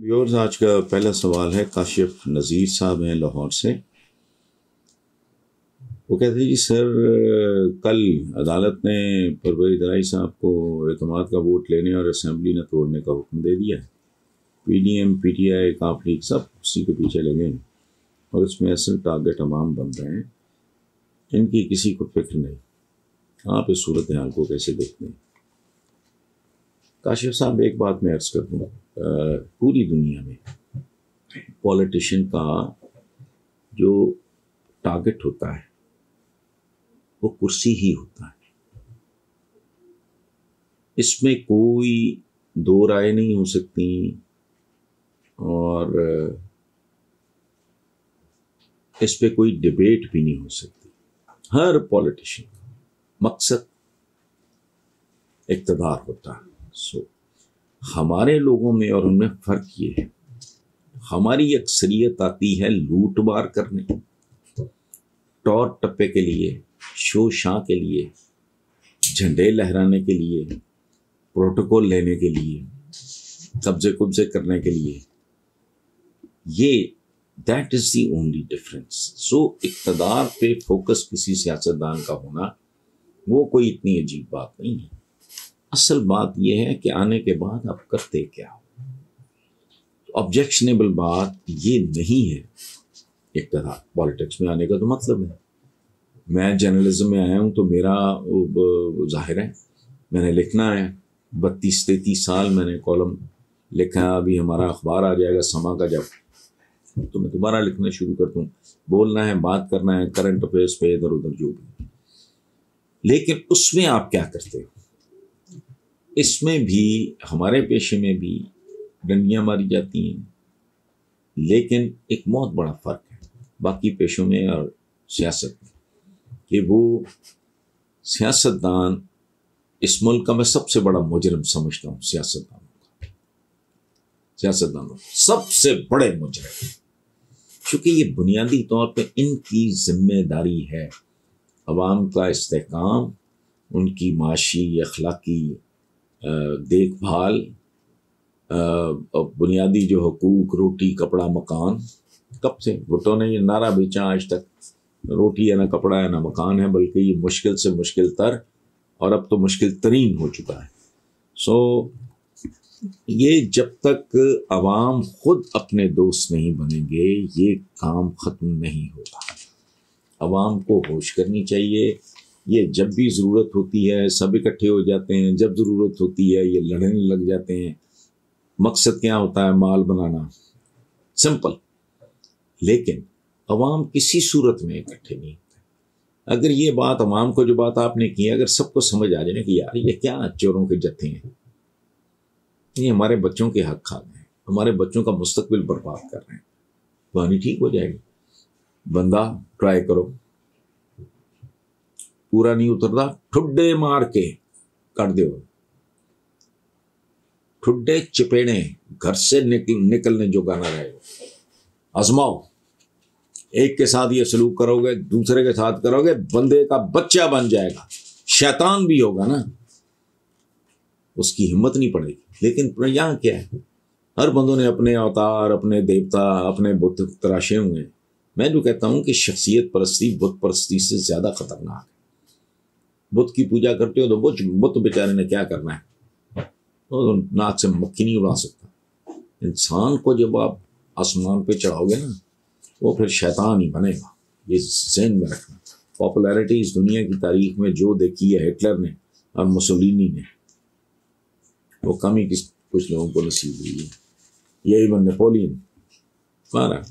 Viewers, आज का पहला सवाल है काशिफ नज़ीर साहब हैं लाहौर से। वो कहते हैं जी सर, कल अदालत ने परवेज़ इलाही साहब को एतमाद का वोट लेने और असेंबली न तोड़ने का हुक्म दे दिया है। PDM PTI काफ लीग सब उसी के पीछे लगे हैं और इसमें असल टारगेट अवाम बन रहे हैं। इनकी किसी को फिक्र नहीं। आप इस सूरत हाल को कैसे देखते हैं? काशिफ साहब, एक बात मैं अर्ज़ कर दूँ, पूरी दुनिया में पॉलिटिशियन का जो टारगेट होता है वो कुर्सी ही होता है। इसमें कोई दो राय नहीं हो सकती और इस पे कोई डिबेट भी नहीं हो सकती। हर पॉलिटिशियन का मकसद इक़्तिदार होता है। हमारे लोगों में और उनमें फ़र्क ये है, हमारी अक्सरियत आती है लूट मार करने, टॉर टप्पे के लिए, शो शाह के लिए, झंडे लहराने के लिए, प्रोटोकॉल लेने के लिए, कब्जे कुब्जे करने के लिए। ये that is the only difference. So इक़्तिदार पे फोकस किसी सियासतदान का होना वो कोई इतनी अजीब बात नहीं है। असल बात यह है कि आने के बाद आप करते क्या हो। तो ऑब्जेक्शनेबल बात ये नहीं है इक़्तिदार पॉलिटिक्स में आने का तो मतलब है। मैं जर्नलिज्म में आया हूँ तो मेरा जाहिर है मैंने लिखना है। 32-33 साल मैंने कॉलम लिखा। अभी हमारा अखबार आ जाएगा समा का, जब तो मैं दोबारा लिखना शुरू कर दूँ। बोलना है, बात करना है करंट अफेयर्स पे, इधर उधर जो भी। लेकिन उसमें आप क्या करते हो? इसमें भी हमारे पेशे में भी डंडियाँ मारी जाती हैं, लेकिन एक बहुत बड़ा फ़र्क है बाकी पेशों में और सियासत में कि वो सियासतदान, इस मुल्क का मैं सबसे बड़ा मुजरिम समझता हूँ सियासतदानों सबसे बड़े मुजरिम, क्योंकि ये बुनियादी तौर पे इनकी जिम्मेदारी है अवाम का इस्तेहकाम, उनकी माशी अखलाकी देखभाल, बुनियादी जो हुकूक, रोटी कपड़ा मकान। कब से भुट्टो ने ये नारा बेचा आज तक, रोटी है ना कपड़ा है ना मकान है, बल्कि ये मुश्किल से मुश्किल तर और अब तो मुश्किल तरीन हो चुका है। सो ये जब तक अवाम खुद अपने दोस्त नहीं बनेंगे ये काम ख़त्म नहीं होगा। अवाम को होश करनी चाहिए। ये जब भी ज़रूरत होती है सब इकट्ठे हो जाते हैं, जब ज़रूरत होती है ये लड़ने लग जाते हैं। मकसद क्या होता है? माल बनाना, सिंपल। लेकिन अवाम किसी सूरत में इकट्ठे नहीं होते। अगर ये बात अवाम को, जो बात आपने की, अगर सबको समझ आ जाए कि यार ये क्या चोरों के जत्थे हैं, ये हमारे बच्चों के हक खा रहे हैं, हमारे बच्चों का मुस्तकबिल बर्बाद कर रहे हैं, कहानी ठीक हो जाएगी। बंदा ट्राई करो, पूरा नहीं उतरता, ठुड्डे मार के कर दो, ठुड्डे चपेड़े, घर से निकलने जो गाना रहेगा। आजमाओ, एक के साथ ये सलूक करोगे, दूसरे के साथ करोगे, बंदे का बच्चा बन जाएगा। शैतान भी होगा ना, उसकी हिम्मत नहीं पड़ेगी। लेकिन यहाँ क्या है, हर बंदों ने अपने अवतार, अपने देवता, अपने बुत तराशे हुए। मैं जो कहता हूँ कि शख्सियत परस्ती बुत परस्ती से ज़्यादा खतरनाक है। बुत की पूजा करते हो तो बुत बेचारे ने क्या करना है, तो नाक से मक्खी नहीं उड़ा सकता। इंसान को जब आप आसमान पे चढ़ाओगे ना, वो फिर शैतान ही बनेगा। ये ज़हन में रखना। पॉपुलैरिटी इस दुनिया की तारीख में जो देखी है हिटलर ने और मुसोलिनी ने, वो कम ही कुछ लोगों को नसीब हुई है। ये इवन नेपोलियन मारा